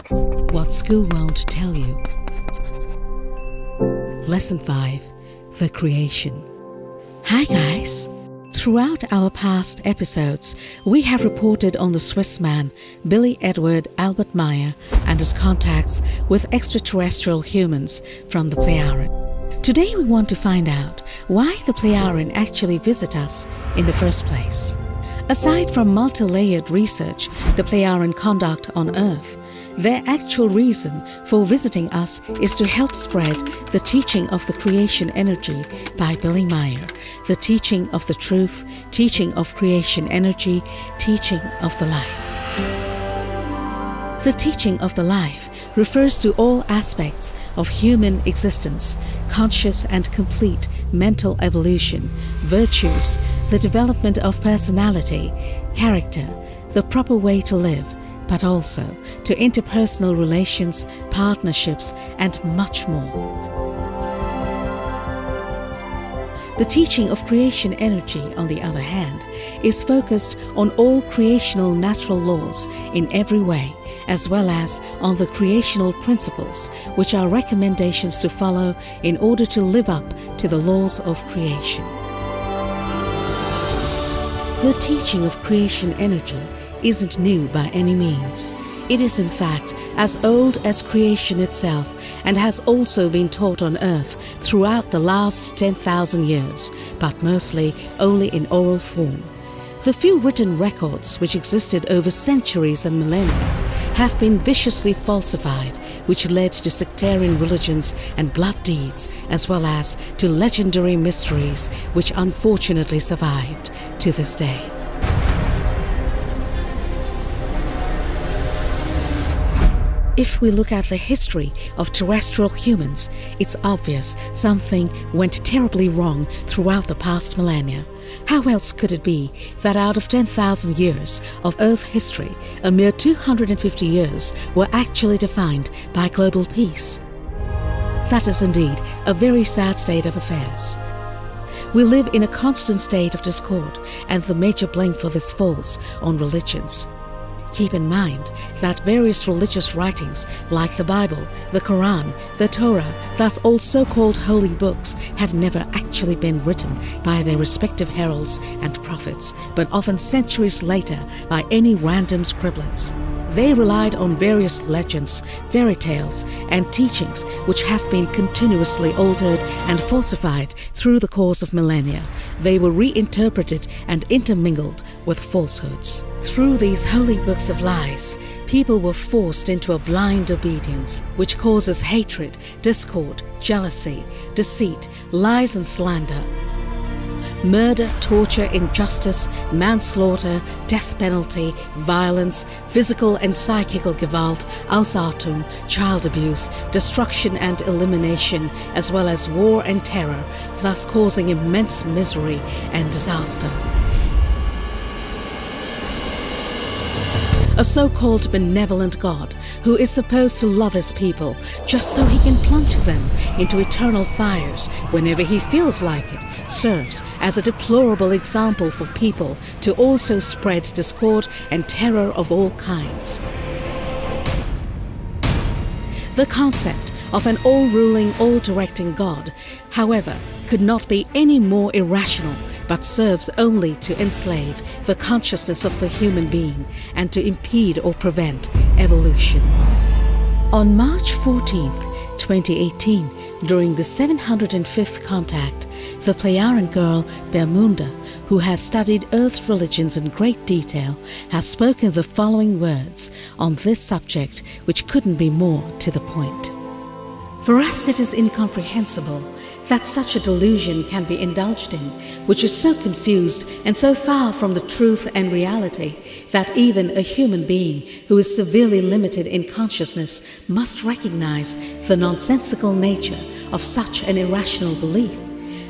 What School Won't Tell You. Lesson 5. The Creation. Hi guys! Throughout our past episodes, we have reported on the Swiss man Billy Edward Albert Meier and his contacts with extraterrestrial humans from the Plejaren. Today we want to find out why the Plejaren actually visit us in the first place. Aside from multi-layered research the Plejaren conduct on Earth, their actual reason for visiting us is to help spread the teaching of the creation energy by Billy Meier, the teaching of the truth, teaching of creation energy, teaching of the life. The teaching of the life refers to all aspects of human existence, conscious and complete mental evolution, virtues, the development of personality, character, the proper way to live, but also to interpersonal relations, partnerships, and much more. The teaching of creation energy, on the other hand, is focused on all creational natural laws in every way, as well as on the creational principles, which are recommendations to follow in order to live up to the laws of creation. The teaching of creation energy isn't new by any means. It is in fact as old as creation itself and has also been taught on Earth throughout the last 10,000 years, but mostly only in oral form. The few written records which existed over centuries and millennia have been viciously falsified, which led to sectarian religions and blood deeds, as well as to legendary mysteries which unfortunately survived to this day. If we look at the history of terrestrial humans, it's obvious something went terribly wrong throughout the past millennia. How else could it be that out of 10,000 years of Earth history, a mere 250 years were actually defined by global peace? That is indeed a very sad state of affairs. We live in a constant state of discord, and the major blame for this falls on religions. Keep in mind that various religious writings like the Bible, the Quran, the Torah, thus all so-called holy books, have never actually been written by their respective heralds and prophets, but often centuries later by any random scribblers. They relied on various legends, fairy tales, and teachings which have been continuously altered and falsified through the course of millennia. They were reinterpreted and intermingled with falsehoods. Through these holy books of lies, people were forced into a blind obedience, which causes hatred, discord, jealousy, deceit, lies and slander, murder, torture, injustice, manslaughter, death penalty, violence, physical and psychical Gewalt, Ausartung, child abuse, destruction and elimination, as well as war and terror, thus causing immense misery and disaster. A so-called benevolent God who is supposed to love his people just so he can plunge them into eternal fires whenever he feels like it, serves as a deplorable example for people to also spread discord and terror of all kinds. The concept of an all-ruling, all-directing God, however, could not be any more irrational, but serves only to enslave the consciousness of the human being and to impede or prevent evolution. On March 14th, 2018, during the 705th contact, the Plejaren girl Bermunda, who has studied Earth religions in great detail, has spoken the following words on this subject, which couldn't be more to the point. For us it is incomprehensible that such a delusion can be indulged in, which is so confused and so far from the truth and reality that even a human being who is severely limited in consciousness must recognize the nonsensical nature of such an irrational belief.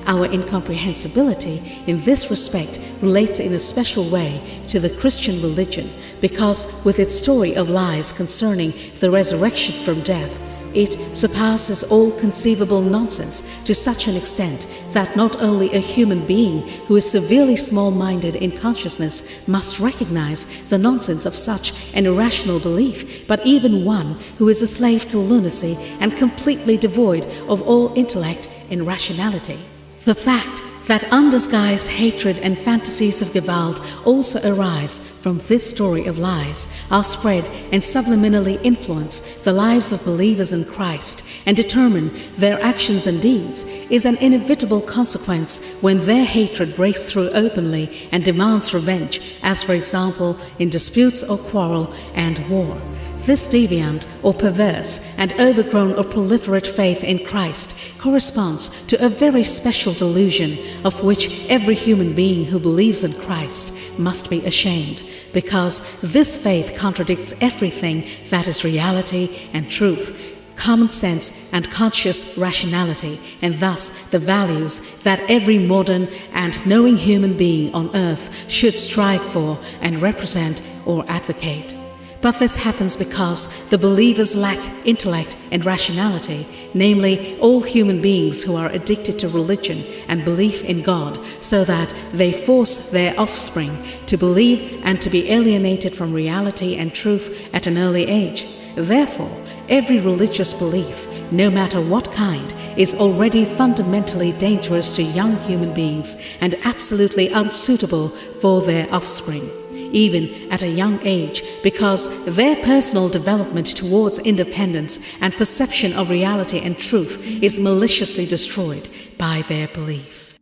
Our incomprehensibility in this respect relates in a special way to the Christian religion because with its story of lies concerning the resurrection from death, It surpasses all conceivable nonsense to such an extent that not only a human being who is severely small-minded in consciousness must recognize the nonsense of such an irrational belief, but even one who is a slave to lunacy and completely devoid of all intellect and rationality. The fact that undisguised hatred and fantasies of Gewalt also arise from this story of lies, are spread and subliminally influence the lives of believers in Christ and determine their actions and deeds, is an inevitable consequence when their hatred breaks through openly and demands revenge, as for example in disputes or quarrel and war. This deviant or perverse and overgrown or proliferate faith in Christ corresponds to a very special delusion of which every human being who believes in Christ must be ashamed, because this faith contradicts everything that is reality and truth, common sense and conscious rationality, and thus the values that every modern and knowing human being on earth should strive for and represent or advocate. But this happens because the believers lack intellect and rationality, namely all human beings who are addicted to religion and belief in God, so that they force their offspring to believe and to be alienated from reality and truth at an early age. Therefore, every religious belief, no matter what kind, is already fundamentally dangerous to young human beings and absolutely unsuitable for their offspring, even at a young age, because their personal development towards independence and perception of reality and truth is maliciously destroyed by their belief.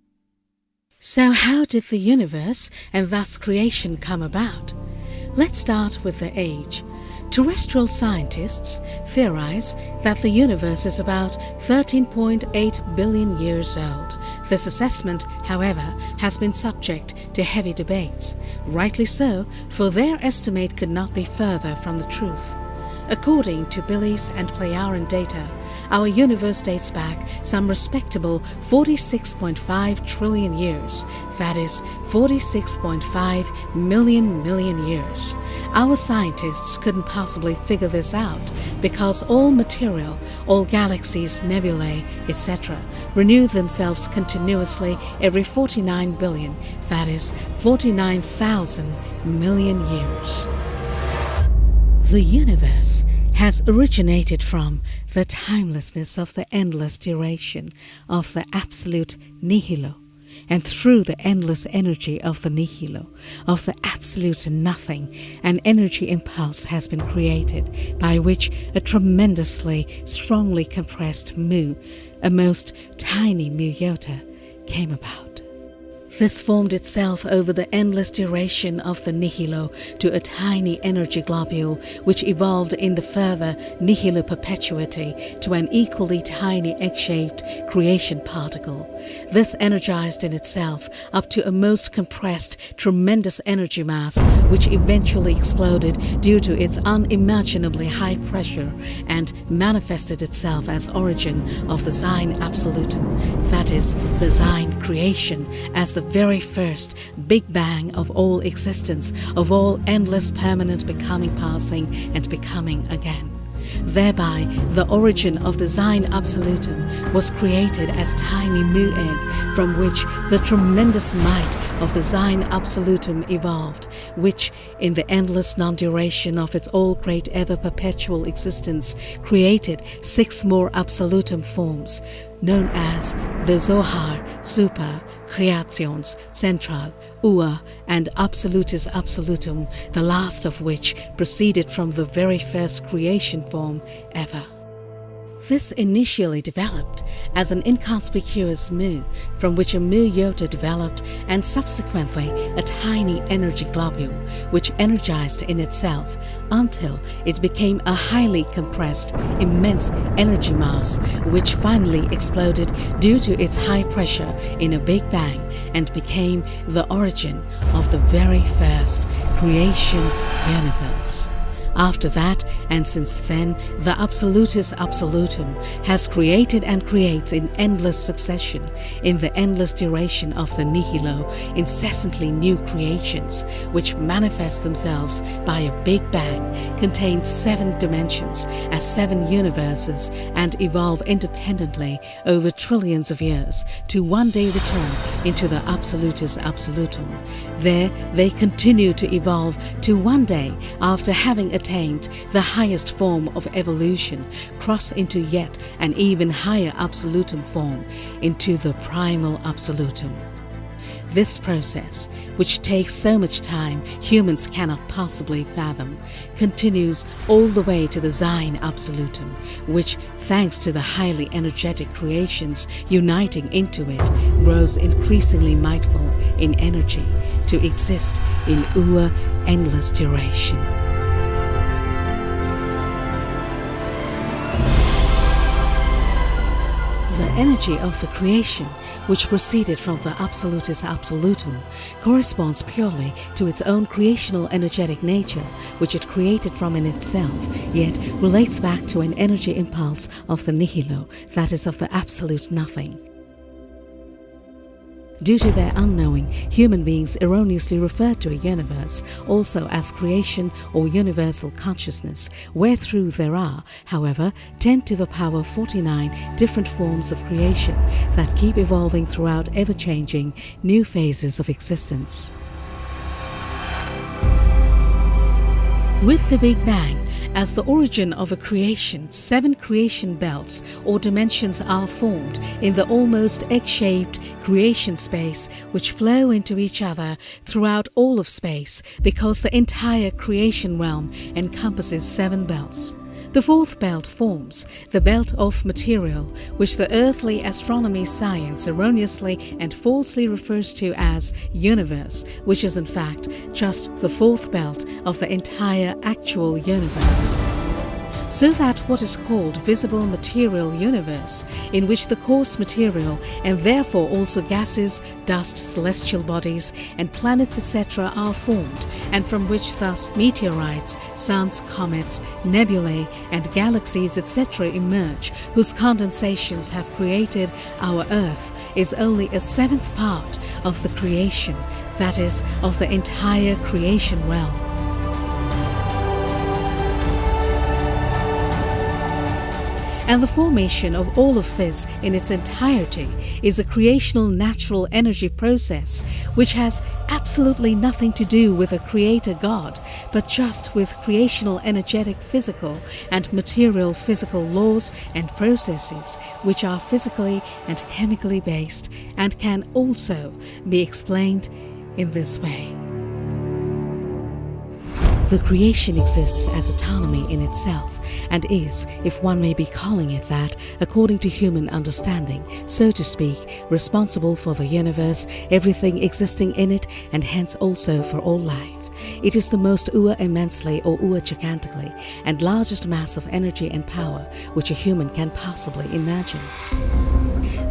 So how did the universe and thus creation come about? Let's start with the age. Terrestrial scientists theorize that the universe is about 13.8 billion years old. This assessment, however, has been subject to heavy debates. Rightly so, for their estimate could not be further from the truth. According to Billy's and Playaran data, our universe dates back some respectable 46.5 trillion years, that is 46.5 million years. Our scientists couldn't possibly figure this out because all material, all galaxies, nebulae, etc. renew themselves continuously every 49 billion, that is 49,000 million years. The universe has originated from the timelessness of the endless duration of the absolute nihilo, and through the endless energy of the nihilo, of the absolute nothing, an energy impulse has been created by which a tremendously strongly compressed mu, a most tiny mu iota, came about. This formed itself over the endless duration of the nihilo to a tiny energy globule which evolved in the further nihilo perpetuity to an equally tiny egg-shaped creation particle. This energized in itself up to a most compressed, tremendous energy mass which eventually exploded due to its unimaginably high pressure and manifested itself as origin of the Sein Absolutum, that is, the Sein creation, as the very first Big Bang of all existence, of all endless permanent becoming, passing and becoming again. Thereby, the origin of the Sein Absolutum was created as tiny mu egg, from which the tremendous might of the Sein Absolutum evolved, which, in the endless non-duration of its all-great ever-perpetual existence, created 6 more Absolutum forms, known as the Zohar, Super, Creations, Central, Ua, and Absolutus Absolutum, the last of which proceeded from the very first creation form ever. This initially developed as an inconspicuous mu, from which a mu iota developed, and subsequently a tiny energy globule, which energized in itself until it became a highly compressed, immense energy mass, which finally exploded due to its high pressure in a Big Bang and became the origin of the very first creation universe. After that, and since then, the Absolutus Absolutum has created and creates in endless succession, in the endless duration of the nihilo, incessantly new creations, which manifest themselves by a Big Bang, contain 7 dimensions as 7 universes, and evolve independently over trillions of years to one day return into the Absolutus Absolutum. There they continue to evolve to one day, after having attained the highest form of evolution, cross into yet an even higher absolutum form, into the primal absolutum. This process, which takes so much time humans cannot possibly fathom, continues all the way to the Sein Absolutum, which, thanks to the highly energetic creations uniting into it, grows increasingly mightful in energy to exist in endless duration. The energy of the creation, which proceeded from the Absolutus Absolutum, corresponds purely to its own creational energetic nature, which it created from in itself, yet relates back to an energy impulse of the nihilo, that is, of the absolute nothing. Due to their unknowing, human beings erroneously refer to a universe also as creation or universal consciousness, wherethrough there are, however, 10 to the power 49 different forms of creation that keep evolving throughout ever-changing new phases of existence. With the Big Bang as the origin of a creation, 7 creation belts or dimensions are formed in the almost egg-shaped creation space, which flow into each other throughout all of space, because the entire creation realm encompasses 7 belts. The 4th belt forms the belt of material, which the earthly astronomy science erroneously and falsely refers to as universe, which is in fact just the 4th belt of the entire actual universe. So that what is called visible material universe, in which the coarse material and therefore also gases, dust, celestial bodies and planets etc. are formed, and from which thus meteorites, suns, comets, nebulae and galaxies etc. emerge, whose condensations have created our Earth, is only a 7th part of the creation, that is, of the entire creation realm. And the formation of all of this in its entirety is a creational natural energy process, which has absolutely nothing to do with a creator God, but just with creational energetic physical and material physical laws and processes, which are physically and chemically based and can also be explained in this way. The creation exists as autonomy in itself, and is, if one may be calling it that, according to human understanding, so to speak, responsible for the universe, everything existing in it, and hence also for all life. It is the most immensely or gigantically and largest mass of energy and power which a human can possibly imagine.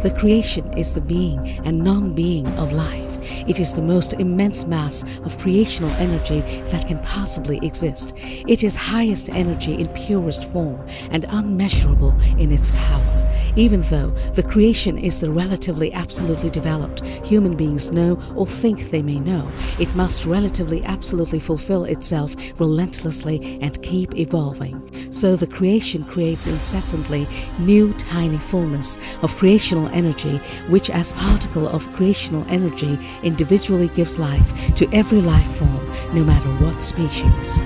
The creation is the being and non-being of life. It is the most immense mass of creational energy that can possibly exist. It is highest energy in purest form and unmeasurable in its power. Even though the creation is the relatively absolutely developed human beings know or think they may know, it must relatively absolutely fulfill itself relentlessly and keep evolving. So the creation creates incessantly new tiny fullness of creational energy, which as particle of creational energy individually gives life to every life form, no matter what species.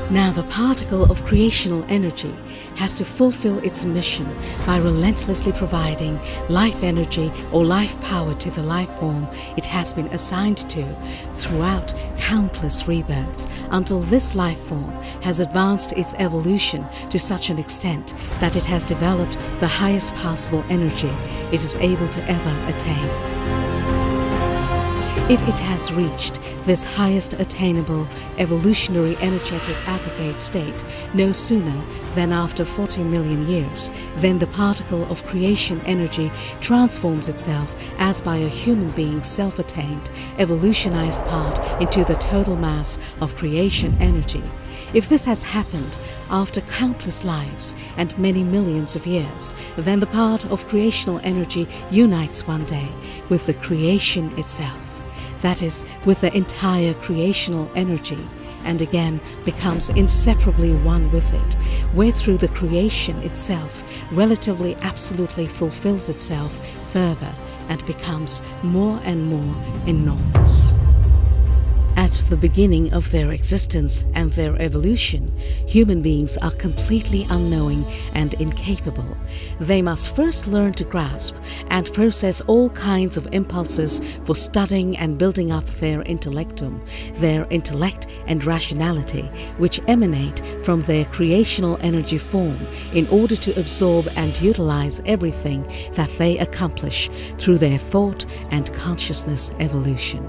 Now the particle of creational energy has to fulfill its mission by relentlessly providing life energy or life power to the life form it has been assigned to throughout countless rebirths, until this life form has advanced its evolution to such an extent that it has developed the highest possible energy it is able to ever attain. If it has reached this highest attainable evolutionary energetic aggregate state no sooner than after 40 million years, then the particle of creation energy transforms itself as by a human being's self-attained, evolutionized part into the total mass of creation energy. If this has happened after countless lives and many millions of years, then the part of creational energy unites one day with the creation itself. That is, with the entire creational energy, and again becomes inseparably one with it, where through the creation itself relatively absolutely fulfills itself further and becomes more and more enormous. At the beginning of their existence and their evolution, human beings are completely unknowing and incapable. They must first learn to grasp and process all kinds of impulses for studying and building up their intellectum, their intellect and rationality, which emanate from their creational energy form, in order to absorb and utilize everything that they accomplish through their thought and consciousness evolution.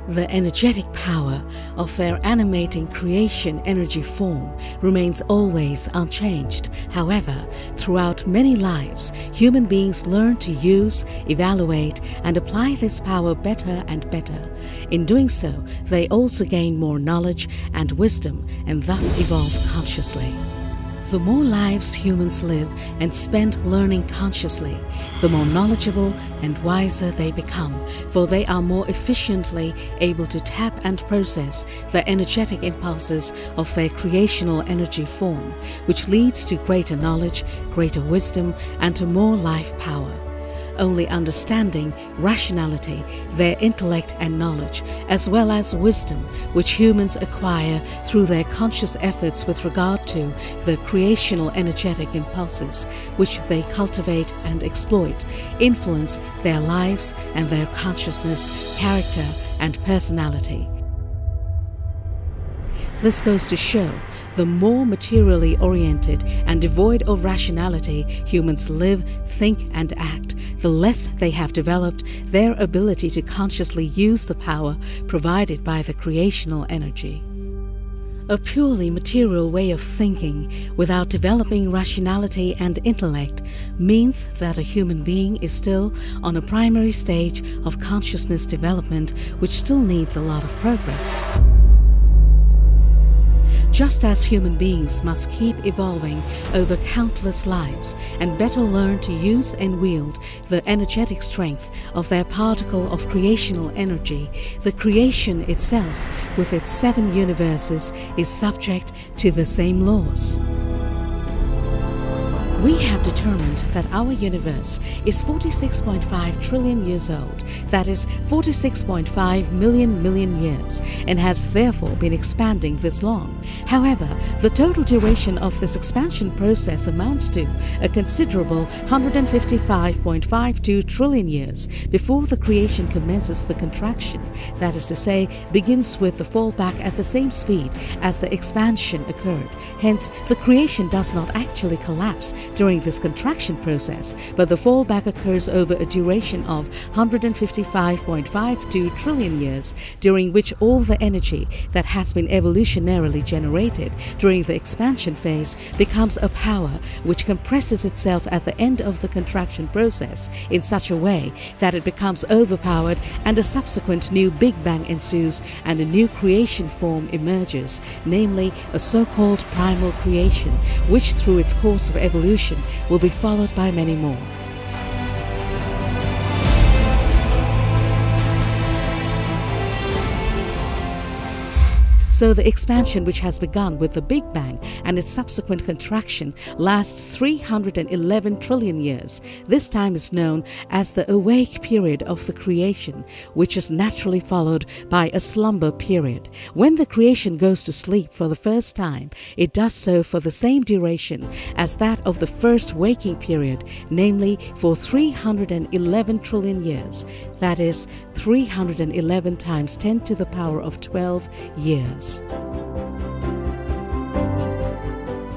The energetic power of their animating creation energy form remains always unchanged. However, throughout many lives, human beings learn to use, evaluate, and apply this power better and better. In doing so, they also gain more knowledge and wisdom and thus evolve consciously. The more lives humans live and spend learning consciously, the more knowledgeable and wiser they become, for they are more efficiently able to tap and process the energetic impulses of their creational energy form, which leads to greater knowledge, greater wisdom, and to more life power. Only understanding, rationality, their intellect and knowledge, as well as wisdom, which humans acquire through their conscious efforts with regard to the creational energetic impulses, which they cultivate and exploit, influence their lives and their consciousness, character, and personality. This goes to show the more materially oriented and devoid of rationality humans live, think, and act, the less they have developed their ability to consciously use the power provided by the creational energy. A purely material way of thinking without developing rationality and intellect means that a human being is still on a primary stage of consciousness development, which still needs a lot of progress. Just as human beings must keep evolving over countless lives and better learn to use and wield the energetic strength of their particle of creational energy, the creation itself, with its 7 universes, is subject to the same laws. We have determined that our universe is 46.5 trillion years old, that is 46.5 million years, and has therefore been expanding this long. However, the total duration of this expansion process amounts to a considerable 155.52 trillion years before the creation commences the contraction, that is to say, begins with the fallback at the same speed as the expansion occurred. Hence, the creation does not actually collapse during this contraction process, but the fallback occurs over a duration of 155.52 trillion years, during which all the energy that has been evolutionarily generated during the expansion phase becomes a power which compresses itself at the end of the contraction process in such a way that it becomes overpowered, and a subsequent new Big Bang ensues and a new creation form emerges, namely a so-called primal creation, which through its course of evolution will be followed by many more. So the expansion, which has begun with the Big Bang and its subsequent contraction, lasts 311 trillion years. This time is known as the awake period of the creation, which is naturally followed by a slumber period. When the creation goes to sleep for the first time, it does so for the same duration as that of the first waking period, namely for 311 trillion years. That is 311 times 10 to the power of 12 years.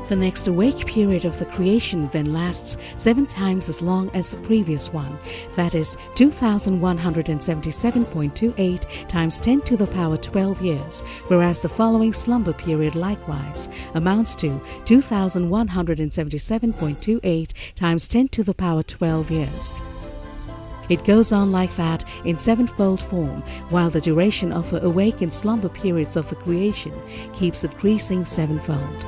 The next awake period of the creation then lasts 7 times as long as the previous one, that is 2177.28 times 10 to the power 12 years, whereas the following slumber period likewise amounts to 2177.28 times 10 to the power 12 years. It goes on like that in sevenfold form, while the duration of the awake and slumber periods of the creation keeps increasing sevenfold.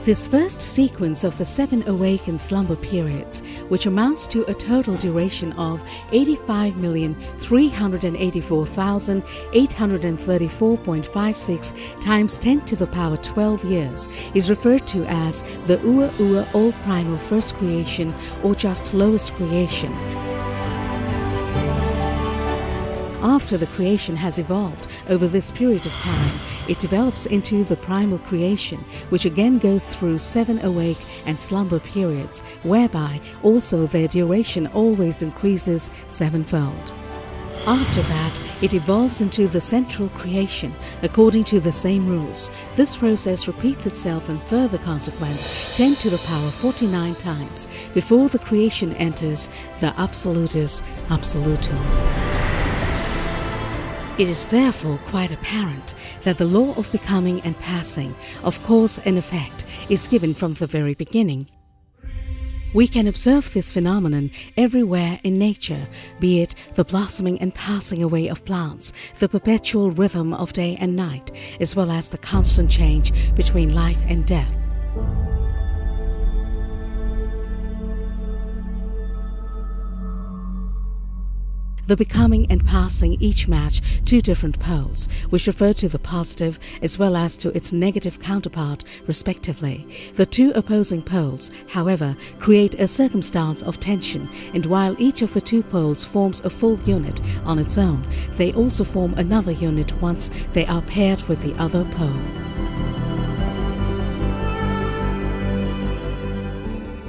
This first sequence of the 7 awake and slumber periods, which amounts to a total duration of 85,384,834.56 times 10 to the power 12 years, is referred to as the Ur All Primal First Creation, or just Lowest Creation. After the creation has evolved over this period of time, it develops into the primal creation, which again goes through 7 awake and slumber periods, whereby also their duration always increases sevenfold. After that, it evolves into the central creation, according to the same rules. This process repeats itself in further consequence 10 to the power 49 times, before the creation enters the Absolutus Absolutum. It is therefore quite apparent that the law of becoming and passing, of cause and effect, is given from the very beginning. We can observe this phenomenon everywhere in nature, be it the blossoming and passing away of plants, the perpetual rhythm of day and night, as well as the constant change between life and death. The becoming and passing each match 2 different poles, which refer to the positive as well as to its negative counterpart, respectively. The 2 opposing poles, however, create a circumstance of tension, and while each of the 2 poles forms a full unit on its own, they also form another unit once they are paired with the other pole.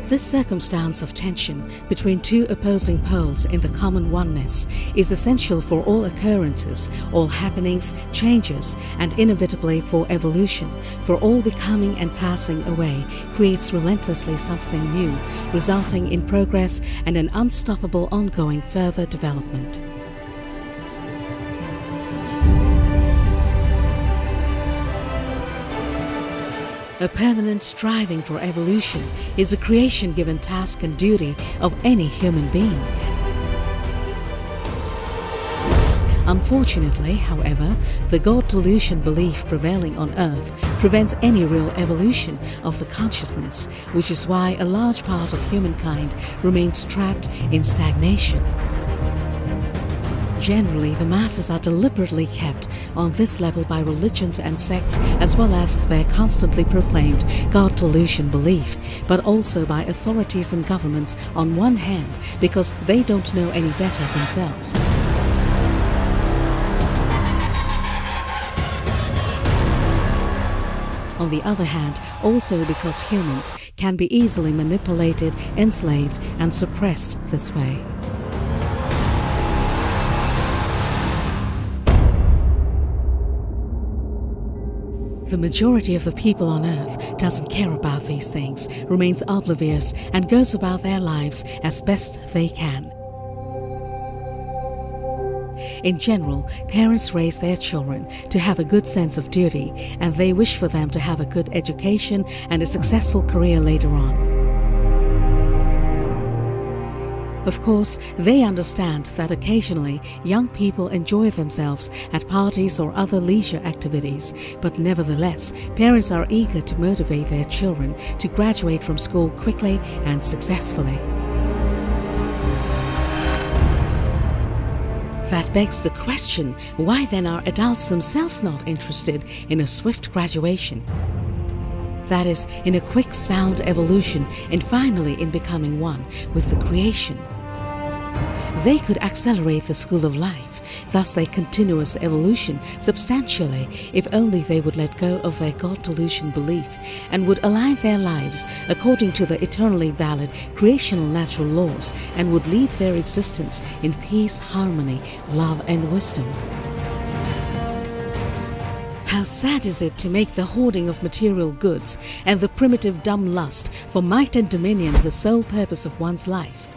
This circumstance of tension between 2 opposing poles in the common oneness is essential for all occurrences, all happenings, changes, and inevitably for evolution, for all becoming and passing away creates relentlessly something new, resulting in progress and an unstoppable ongoing further development. A permanent striving for evolution is a creation-given task and duty of any human being. Unfortunately, however, the God delusion belief prevailing on Earth prevents any real evolution of the consciousness, which is why a large part of humankind remains trapped in stagnation. Generally, the masses are deliberately kept on this level by religions and sects, as well as their constantly proclaimed God delusion belief, but also by authorities and governments on one hand, because they don't know any better themselves. On the other hand, also because humans can be easily manipulated, enslaved, and suppressed this way. The majority of the people on Earth doesn't care about these things, remains oblivious, and goes about their lives as best they can. In general, parents raise their children to have a good sense of duty, and they wish for them to have a good education and a successful career later on. Of course, they understand that occasionally young people enjoy themselves at parties or other leisure activities, but nevertheless, parents are eager to motivate their children to graduate from school quickly and successfully. That begs the question, why then are adults themselves not interested in a swift graduation? That is, in a quick, sound evolution, and finally in becoming one with the creation. They could accelerate the school of life, thus their continuous evolution, substantially, if only they would let go of their God delusion belief and would align their lives according to the eternally valid creational natural laws, and would leave their existence in peace, harmony, love, and wisdom. How sad is it to make the hoarding of material goods and the primitive dumb lust for might and dominion the sole purpose of one's life?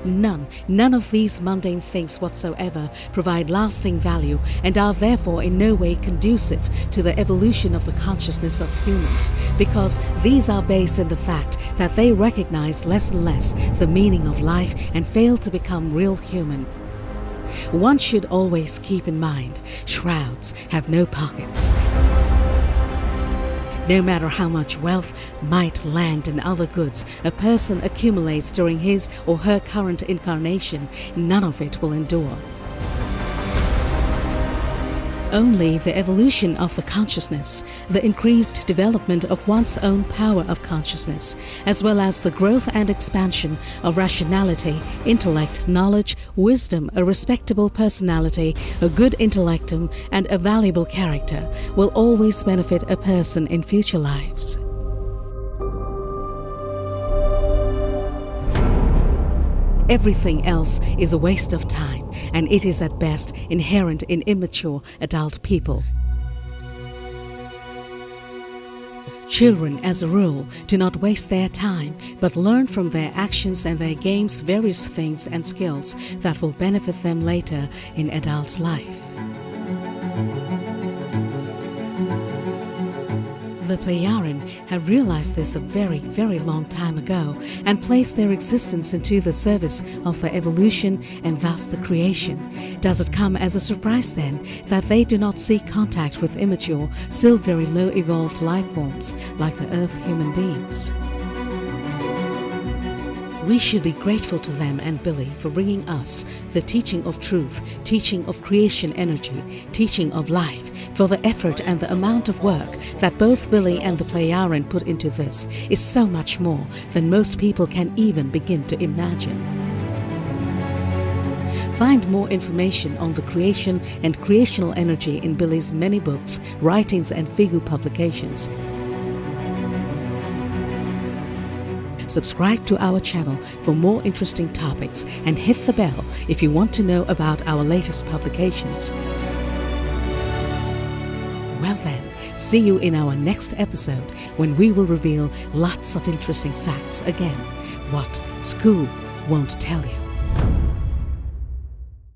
None of these mundane things whatsoever provide lasting value and are therefore in no way conducive to the evolution of the consciousness of humans, because these are based in the fact that they recognize less and less the meaning of life and fail to become real human. One should always keep in mind, shrouds have no pockets. No matter how much wealth, might, land and other goods a person accumulates during his or her current incarnation, none of it will endure. Only the evolution of the consciousness, the increased development of one's own power of consciousness, as well as the growth and expansion of rationality, intellect, knowledge, wisdom, a respectable personality, a good intellectum, and a valuable character will always benefit a person in future lives. Everything else is a waste of time, and it is at best inherent in immature adult people. Children, as a rule, do not waste their time, but learn from their actions and their games various things and skills that will benefit them later in adult life. The Plejaren have realized this a very, very long time ago and placed their existence into the service of the evolution and thus the creation. Does it come as a surprise then that they do not seek contact with immature, still very low evolved life forms like the Earth human beings? We should be grateful to them and Billy for bringing us the teaching of truth, teaching of creation energy, teaching of life, for the effort and the amount of work that both Billy and the Plejaren put into this is so much more than most people can even begin to imagine. Find more information on the creation and creational energy in Billy's many books, writings and figure publications. Subscribe to our channel for more interesting topics and hit the bell if you want to know about our latest publications. Well then, see you in our next episode when we will reveal lots of interesting facts again, what school won't tell you.